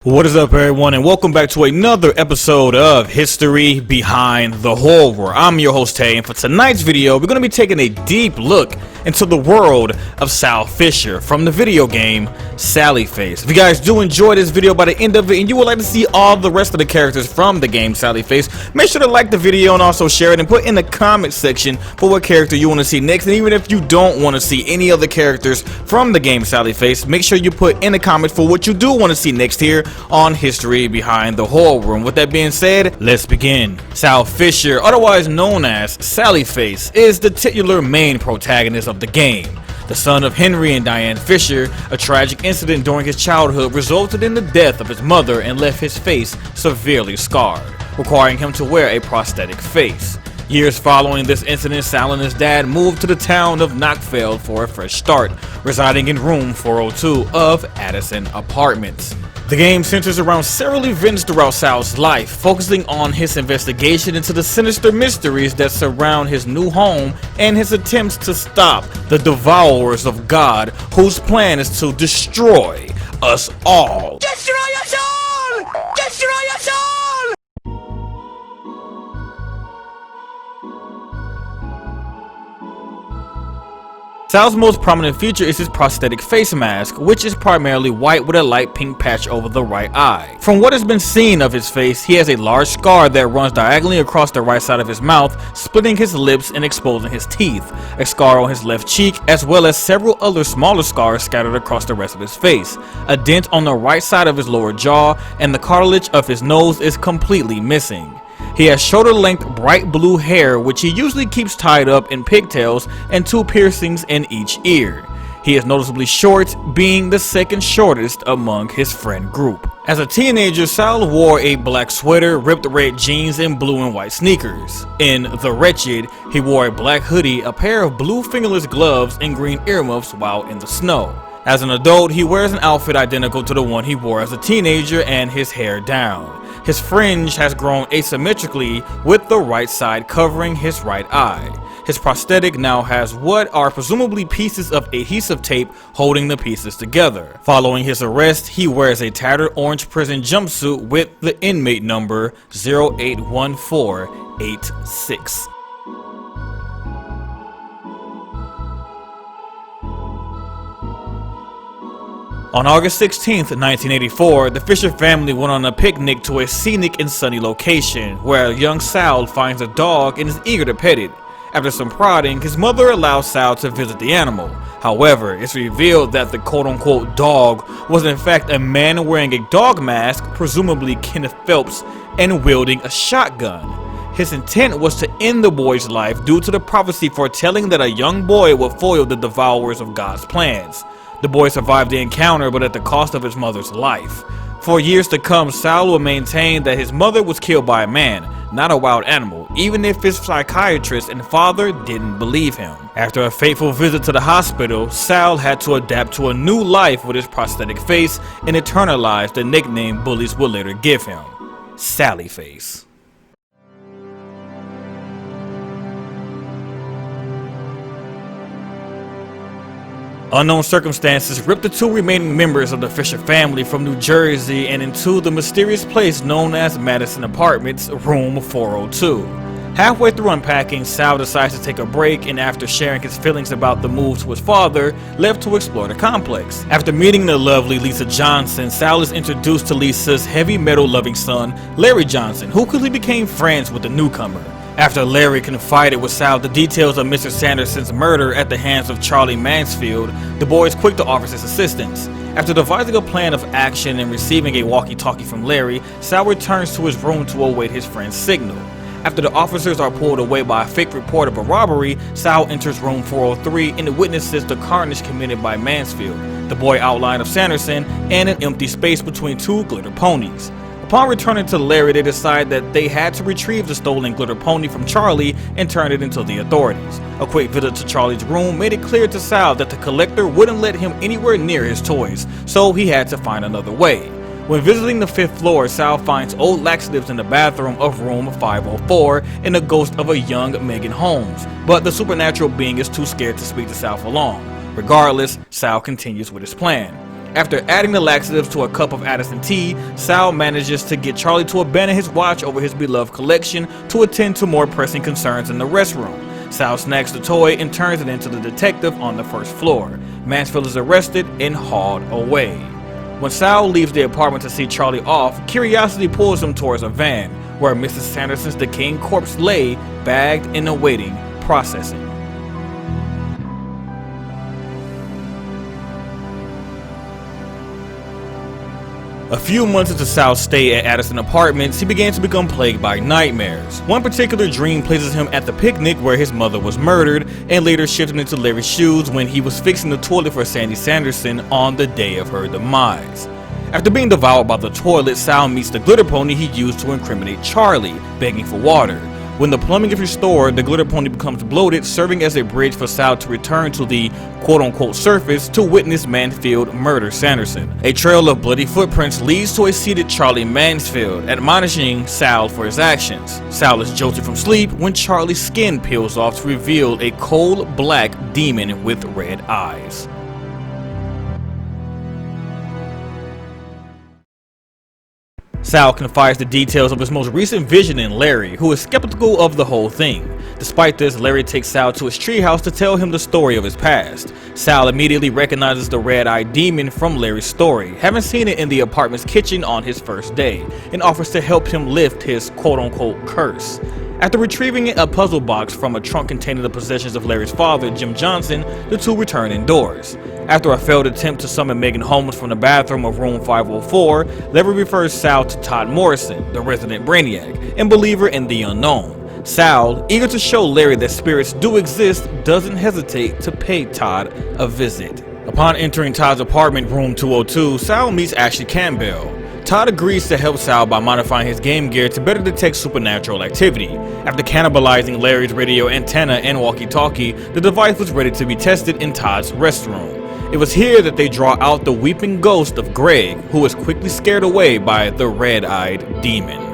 What is up, everyone, and welcome back to another episode of History Behind the Horror. I'm your host Tay, and for tonight's video we're going to be taking a deep look into the world of Sal Fisher from the video game Sally Face. If you guys do enjoy this video by the end of it and you would like to see all the rest of the characters from the game Sally Face, make sure to like the video and also share it and put in the comment section for what character you want to see next. And even if you don't want to see any other characters from the game Sally Face, make sure you put in the comments for what you do want to see next here on History Behind the Horror. And with that being said, let's begin. Sal Fisher, otherwise known as Sally Face, is the titular main protagonist of the game. The son of Henry and Diane Fisher, a tragic incident during his childhood resulted in the death of his mother and left his face severely scarred, requiring him to wear a prosthetic face. Years following this incident, Sal and his dad moved to the town of Knockfeld for a fresh start, residing in room 402 of Addison Apartments. The game centers around several events throughout Sal's life, focusing on his investigation into the sinister mysteries that surround his new home and his attempts to stop the Devourers of God, whose plan is to destroy us all. Destroy us all! Destroy us all! Sal's most prominent feature is his prosthetic face mask, which is primarily white with a light pink patch over the right eye. From what has been seen of his face, he has a large scar that runs diagonally across the right side of his mouth, splitting his lips and exposing his teeth, a scar on his left cheek, as well as several other smaller scars scattered across the rest of his face. A dent on the right side of his lower jaw, and the cartilage of his nose is completely missing. He has shoulder-length bright blue hair, which he usually keeps tied up in pigtails, and two piercings in each ear. He is noticeably short, being the second shortest among his friend group. As a teenager, Sal wore a black sweater, ripped red jeans, and blue and white sneakers. In The Wretched, he wore a black hoodie, a pair of blue fingerless gloves, and green earmuffs while in the snow. As an adult, he wears an outfit identical to the one he wore as a teenager and his hair down. His fringe has grown asymmetrically, with the right side covering his right eye. His prosthetic now has what are presumably pieces of adhesive tape holding the pieces together. Following his arrest, he wears a tattered orange prison jumpsuit with the inmate number 081486. On August 16, 1984, the Fisher family went on a picnic to a scenic and sunny location, where young Sal finds a dog and is eager to pet it. After some prodding, his mother allows Sal to visit the animal. However, it's revealed that the quote-unquote dog was in fact a man wearing a dog mask, presumably Kenneth Phelps, and wielding a shotgun. His intent was to end the boy's life due to the prophecy foretelling that a young boy would foil the Devourers of God's plans. The boy survived the encounter, but at the cost of his mother's life. For years to come, Sal will maintain that his mother was killed by a man, not a wild animal, even if his psychiatrist and father didn't believe him. After a fateful visit to the hospital, Sal had to adapt to a new life with his prosthetic face and internalize the nickname bullies would later give him, Sally Face. Unknown circumstances ripped the two remaining members of the Fisher family from New Jersey and into the mysterious place known as Madison Apartments, room 402. Halfway through unpacking, Sal decides to take a break, and after sharing his feelings about the move to his father, left to explore the complex. After meeting the lovely Lisa Johnson, Sal is introduced to Lisa's heavy metal loving son, Larry Johnson, who quickly became friends with the newcomer. After Larry confided with Sal the details of Mr. Sanderson's murder at the hands of Charlie Mansfield, the boy is quick to offer his assistance. After devising a plan of action and receiving a walkie-talkie from Larry, Sal returns to his room to await his friend's signal. After the officers are pulled away by a fake report of a robbery, Sal enters room 403 and witnesses the carnage committed by Mansfield, the boy outline of Sanderson, and an empty space between two glitter ponies. Upon returning to Larry, they decide that they had to retrieve the stolen glitter pony from Charlie and turn it into the authorities. A quick visit to Charlie's room made it clear to Sal that the collector wouldn't let him anywhere near his toys, so he had to find another way. When visiting the 5th floor, Sal finds old laxatives in the bathroom of room 504 and the ghost of a young Megan Holmes, but the supernatural being is too scared to speak to Sal for long. Regardless, Sal continues with his plan. After adding the laxatives to a cup of Addison tea, Sal manages to get Charlie to abandon his watch over his beloved collection to attend to more pressing concerns in the restroom. Sal snacks the toy and turns it into the detective on the first floor. Mansfield is arrested and hauled away. When Sal leaves the apartment to see Charlie off, curiosity pulls him towards a van, where Mrs. Sanderson's decaying corpse lay, bagged and awaiting processing. A few months into Sal's stay at Addison Apartments, he began to become plagued by nightmares. One particular dream places him at the picnic where his mother was murdered, and later shifted into Larry's shoes when he was fixing the toilet for Sandy Sanderson on the day of her demise. After being devoured by the toilet, Sal meets the glitter pony he used to incriminate Charlie, begging for water. When the plumbing is restored, the glitter pony becomes bloated, serving as a bridge for Sal to return to the quote-unquote surface to witness Mansfield murder Sanderson. A trail of bloody footprints leads to a seated Charlie Mansfield, admonishing Sal for his actions. Sal is jolted from sleep when Charlie's skin peels off to reveal a cold black demon with red eyes. Sal confides the details of his most recent vision in Larry, who is skeptical of the whole thing. Despite this, Larry takes Sal to his treehouse to tell him the story of his past. Sal immediately recognizes the red-eyed demon from Larry's story, having seen it in the apartment's kitchen on his first day, and offers to help him lift his quote-unquote curse. After retrieving a puzzle box from a trunk containing the possessions of Larry's father, Jim Johnson, the two return indoors. After a failed attempt to summon Megan Holmes from the bathroom of room 504, Larry refers Sal to Todd Morrison, the resident brainiac, and believer in the unknown. Sal, eager to show Larry that spirits do exist, doesn't hesitate to pay Todd a visit. Upon entering Todd's apartment, room 202, Sal meets Ashley Campbell. Todd agrees to help Sal by modifying his game gear to better detect supernatural activity. After cannibalizing Larry's radio antenna and walkie-talkie, the device was ready to be tested in Todd's restroom. It was here that they draw out the weeping ghost of Greg, who is quickly scared away by the red-eyed demon.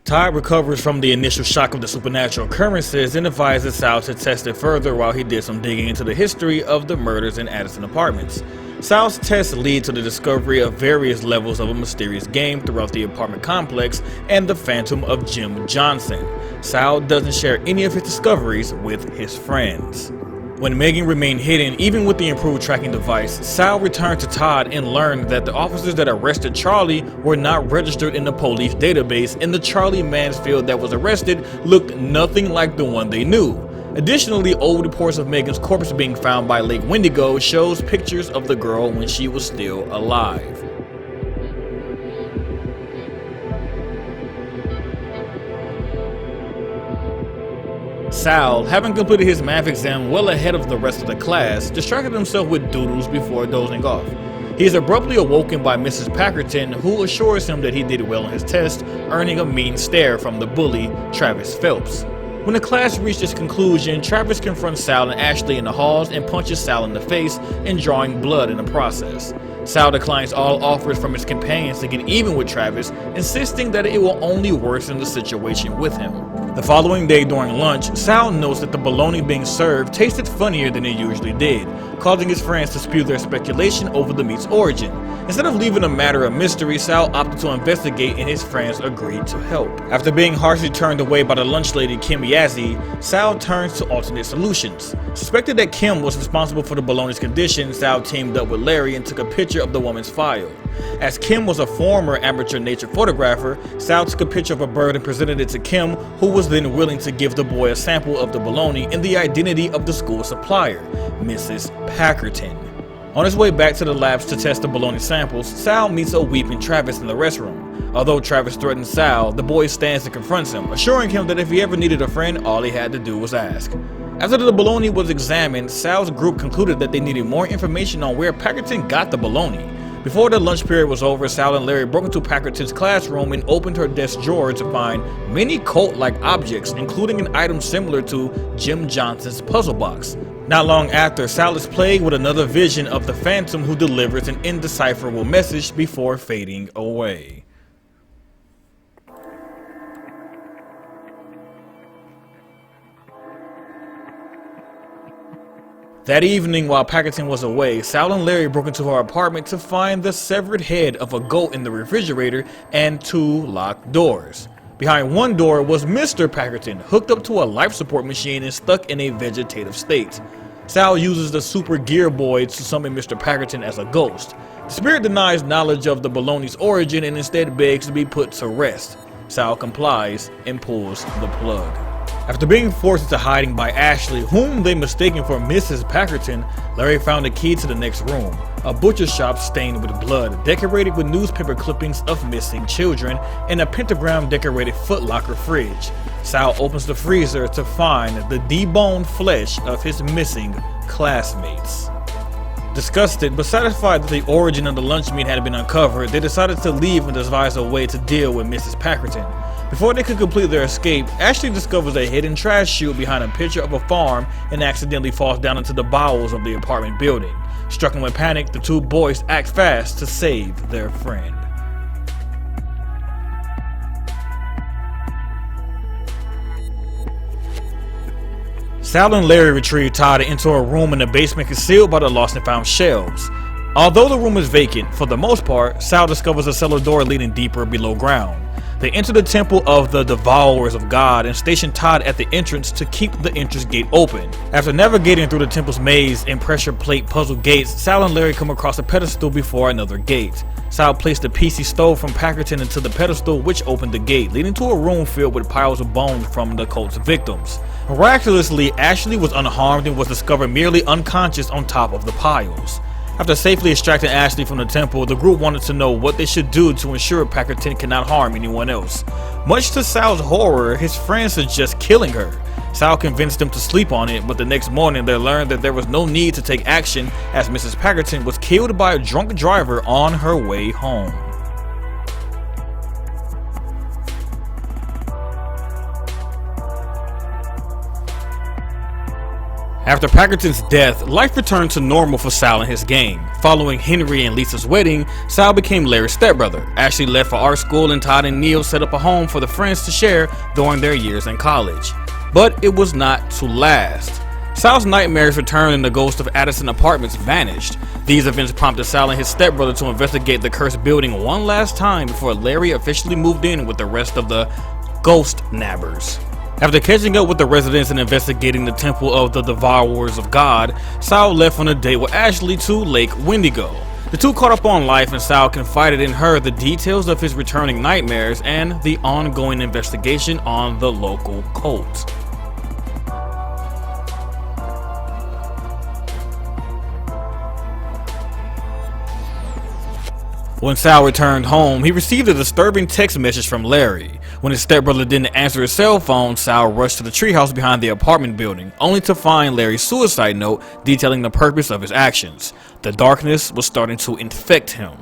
Todd recovers from the initial shock of the supernatural occurrences and advises Sal to test it further while he did some digging into the history of the murders in Addison Apartments. Sal's tests lead to the discovery of various levels of a mysterious game throughout the apartment complex and the phantom of Jim Johnson. Sal doesn't share any of his discoveries with his friends. When Megan remained hidden, even with the improved tracking device, Sal returned to Todd and learned that the officers that arrested Charlie were not registered in the police database, and the Charlie Mansfield that was arrested looked nothing like the one they knew. Additionally, old reports of Megan's corpse being found by Lake Wendigo shows pictures of the girl when she was still alive. Sal, having completed his math exam well ahead of the rest of the class, distracted himself with doodles before dozing off. He is abruptly awoken by Mrs. Packerton, who assures him that he did well on his test, earning a mean stare from the bully, Travis Phelps. When the class reached its conclusion, Travis confronts Sal and Ashley in the halls and punches Sal in the face, and drawing blood in the process. Sal declines all offers from his companions to get even with Travis, insisting that it will only worsen the situation with him. The following day during lunch, Sal notes that the bologna being served tasted funnier than it usually did, causing his friends to spew their speculation over the meat's origin. Instead of leaving a matter of mystery, Sal opted to investigate and his friends agreed to help. After being harshly turned away by the lunch lady Kim Yazzie, Sal turns to alternate solutions. Suspected that Kim was responsible for the bologna's condition, Sal teamed up with Larry and took a picture of the woman's file. As Kim was a former amateur nature photographer, Sal took a picture of a bird and presented it to Kim, who was then willing to give the boy a sample of the bologna in the identity of the school supplier, Mrs. Packerton. On his way back to the labs to test the bologna samples, Sal meets a weeping Travis in the restroom. Although Travis threatens Sal, the boy stands and confronts him, assuring him that if he ever needed a friend, all he had to do was ask. After the bologna was examined, Sal's group concluded that they needed more information on where Packerton got the bologna. Before the lunch period was over, Sal and Larry broke into Packerton's classroom and opened her desk drawer to find many cult-like objects, including an item similar to Jim Johnson's puzzle box. Not long after, Sal is plagued with another vision of the Phantom, who delivers an indecipherable message before fading away. That evening, while Packerton was away, Sal and Larry broke into her apartment to find the severed head of a goat in the refrigerator and 2 locked doors. Behind one door was Mr. Packerton, hooked up to a life support machine and stuck in a vegetative state. Sal uses the super gear boy to summon Mr. Packerton as a ghost. The spirit denies knowledge of the baloney's origin and instead begs to be put to rest. Sal complies and pulls the plug. After being forced into hiding by Ashley, whom they mistaken for Mrs. Packerton, Larry found a key to the next room, a butcher shop stained with blood, decorated with newspaper clippings of missing children, and a pentagram decorated Foot Locker fridge. Sal opens the freezer to find the deboned flesh of his missing classmates. Disgusted but satisfied that the origin of the lunch meat had been uncovered, they decided to leave and devise a way to deal with Mrs. Packerton. Before they could complete their escape, Ashley discovers a hidden trash chute behind a picture of a farm and accidentally falls down into the bowels of the apartment building. Stricken with panic, the 2 boys act fast to save their friend. Sal and Larry retrieve Todd into a room in the basement concealed by the lost and found shelves. Although the room is vacant, for the most part, Sal discovers a cellar door leading deeper below ground. They enter the temple of the Devourers of God and station Todd at the entrance to keep the entrance gate open. After navigating through the temple's maze and pressure plate puzzle gates, Sal and Larry come across a pedestal before another gate. Sal placed the piece he stole from Packerton into the pedestal, which opened the gate, leading to a room filled with piles of bones from the cult's victims. Miraculously, Ashley was unharmed and was discovered merely unconscious on top of the piles. After safely extracting Ashley from the temple, the group wanted to know what they should do to ensure Packerton cannot harm anyone else. Much to Sal's horror, his friends suggest killing her. Sal convinced them to sleep on it, but the next morning they learned that there was no need to take action as Mrs. Packerton was killed by a drunk driver on her way home. After Packerton's death, life returned to normal for Sal and his gang. Following Henry and Lisa's wedding, Sal became Larry's stepbrother. Ashley left for art school and Todd and Neil set up a home for the friends to share during their years in college. But it was not to last. Sal's nightmares returned and the ghost of Addison Apartments vanished. These events prompted Sal and his stepbrother to investigate the cursed building one last time before Larry officially moved in with the rest of the Ghost Nabbers. After catching up with the residents and investigating the temple of the Devourers of God, Sal left on a date with Ashley to Lake Wendigo. The two caught up on life and Sal confided in her the details of his returning nightmares and the ongoing investigation on the local cult. When Sal returned home, he received a disturbing text message from Larry. When his stepbrother didn't answer his cell phone, Sal rushed to the treehouse behind the apartment building, only to find Larry's suicide note detailing the purpose of his actions. The darkness was starting to infect him.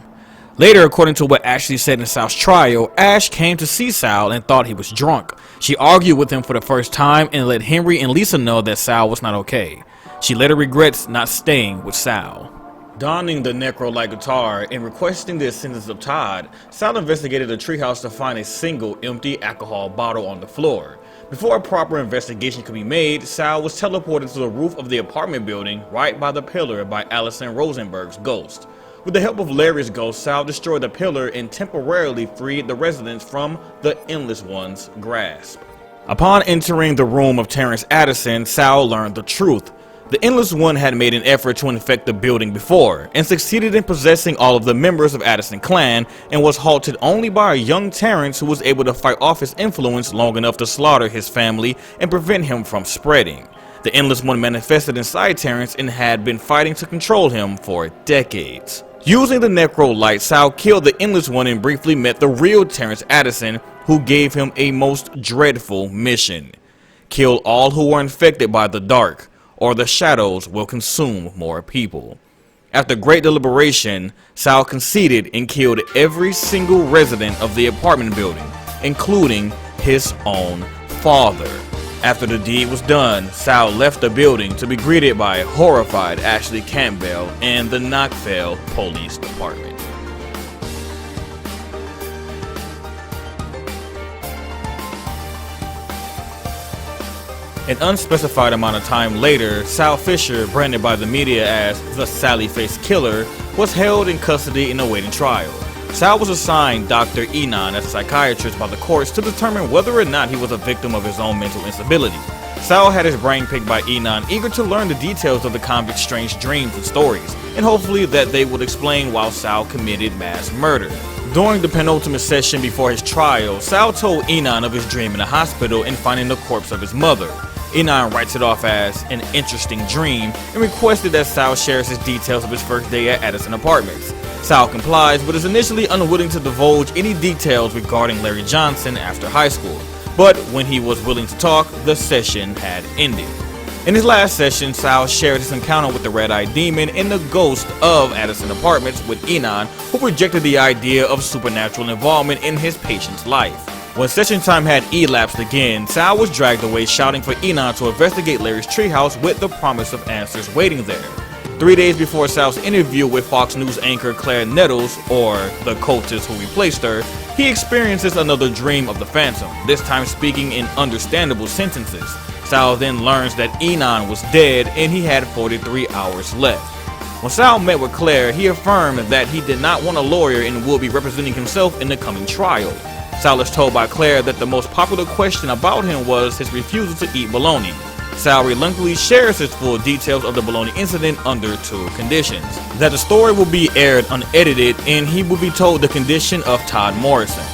Later, according to what Ashley said in Sal's trial, Ash came to see Sal and thought he was drunk. She argued with him for the first time and let Henry and Lisa know that Sal was not okay. She later regrets not staying with Sal. Donning the necro-like guitar and requesting the assistance of Todd, Sal investigated the treehouse to find a single empty alcohol bottle on the floor. Before a proper investigation could be made, Sal was teleported to the roof of the apartment building right by the pillar by Allison Rosenberg's ghost. With the help of Larry's ghost, Sal destroyed the pillar and temporarily freed the residents from the Endless One's grasp. Upon entering the room of Terrence Addison, Sal learned the truth. The Endless One had made an effort to infect the building before, and succeeded in possessing all of the members of Addison clan, and was halted only by a young Terrence who was able to fight off his influence long enough to slaughter his family and prevent him from spreading. The Endless One manifested inside Terrence and had been fighting to control him for decades. Using the Necro Light, Sal killed the Endless One and briefly met the real Terrence Addison, who gave him a most dreadful mission. Kill all who were infected by the dark, or the shadows will consume more people. After great deliberation, Sal conceded and killed every single resident of the apartment building, including his own father. After the deed was done, Sal left the building to be greeted by a horrified Ashley Campbell and the Knoxville Police Department. An unspecified amount of time later, Sal Fisher, branded by the media as the Sally-faced killer, was held in custody and awaiting trial. Sal was assigned Dr. Enon as a psychiatrist by the courts to determine whether or not he was a victim of his own mental instability. Sal had his brain picked by Enon, eager to learn the details of the convict's strange dreams and stories, and hopefully that they would explain why Sal committed mass murder. During the penultimate session before his trial, Sal told Enon of his dream in the hospital and finding the corpse of his mother. Enon writes it off as an interesting dream and requested that Sal shares his details of his first day at Addison Apartments. Sal complies, but is initially unwilling to divulge any details regarding Larry Johnson after high school. But when he was willing to talk, the session had ended. In his last session, Sal shared his encounter with the Red-Eyed Demon and the ghost of Addison Apartments with Enon, who rejected the idea of supernatural involvement in his patient's life. When session time had elapsed again, Sal was dragged away shouting for Enon to investigate Larry's treehouse with the promise of answers waiting there. 3 days before Sal's interview with Fox News anchor Claire Nettles, or the cultist who replaced her, he experiences another dream of the Phantom, this time speaking in understandable sentences. Sal then learns that Enon was dead and he had 43 hours left. When Sal met with Claire, he affirmed that he did not want a lawyer and would be representing himself in the coming trial. Sal is told by Claire that the most popular question about him was his refusal to eat bologna. Sal reluctantly shares his full details of the bologna incident under two conditions: that the story will be aired unedited and he will be told the condition of Todd Morrison.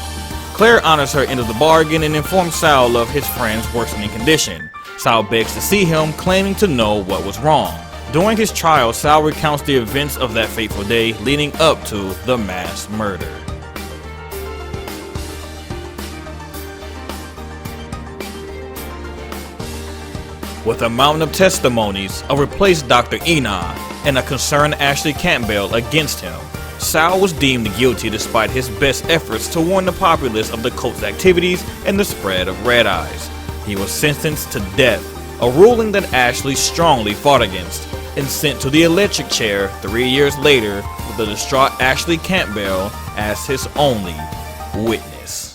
Claire honors her end of the bargain and informs Sal of his friend's worsening condition. Sal begs to see him, claiming to know what was wrong. During his trial, Sal recounts the events of that fateful day leading up to the mass murder. With a mountain of testimonies, a replaced Dr. Enon, and a concerned Ashley Campbell against him, Sal was deemed guilty despite his best efforts to warn the populace of the cult's activities and the spread of red eyes. He was sentenced to death, a ruling that Ashley strongly fought against, and sent to the electric chair 3 years later with the distraught Ashley Campbell as his only witness.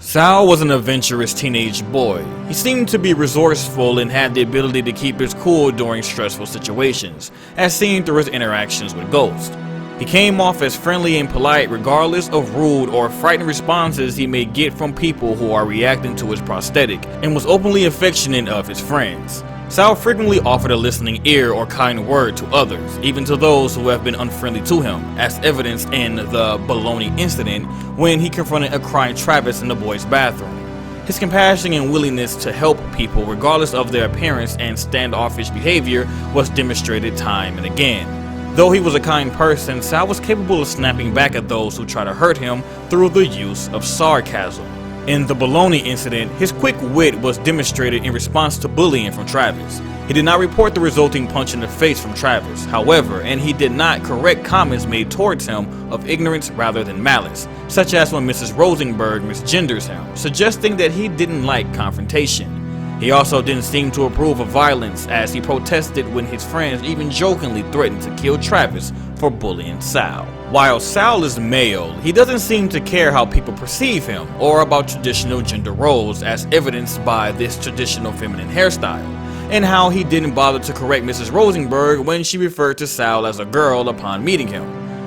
Sal was an adventurous teenage boy. He seemed to be resourceful and had the ability to keep his cool during stressful situations, as seen through his interactions with ghosts. He came off as friendly and polite regardless of rude or frightened responses he may get from people who are reacting to his prosthetic, and was openly affectionate of his friends. Sal frequently offered a listening ear or kind word to others, even to those who have been unfriendly to him, as evidenced in the bologna incident when he confronted a crying Travis in the boys' bathroom. His compassion and willingness to help people regardless of their appearance and standoffish behavior was demonstrated time and again. Though he was a kind person, Sal was capable of snapping back at those who try to hurt him through the use of sarcasm. In the bologna incident, his quick wit was demonstrated in response to bullying from Travis. He did not report the resulting punch in the face from Travis, however, and he did not correct comments made towards him of ignorance rather than malice, such as when Mrs. Rosenberg misgenders him, suggesting that he didn't like confrontation. He also didn't seem to approve of violence, as he protested when his friends even jokingly threatened to kill Travis for bullying Sal. While Sal is male, he doesn't seem to care how people perceive him or about traditional gender roles, as evidenced by this traditional feminine hairstyle, and how he didn't bother to correct Mrs. Rosenberg when she referred to Sal as a girl upon meeting him.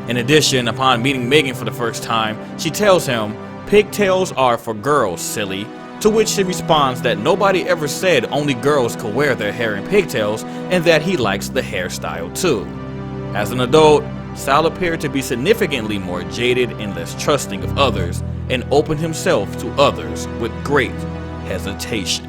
In addition, upon meeting Megan for the first time, she tells him, "Pigtails are for girls, silly," to which he responds that nobody ever said only girls could wear their hair in pigtails and that he likes the hairstyle too. As an adult, Sal appeared to be significantly more jaded and less trusting of others, and opened himself to others with great hesitation.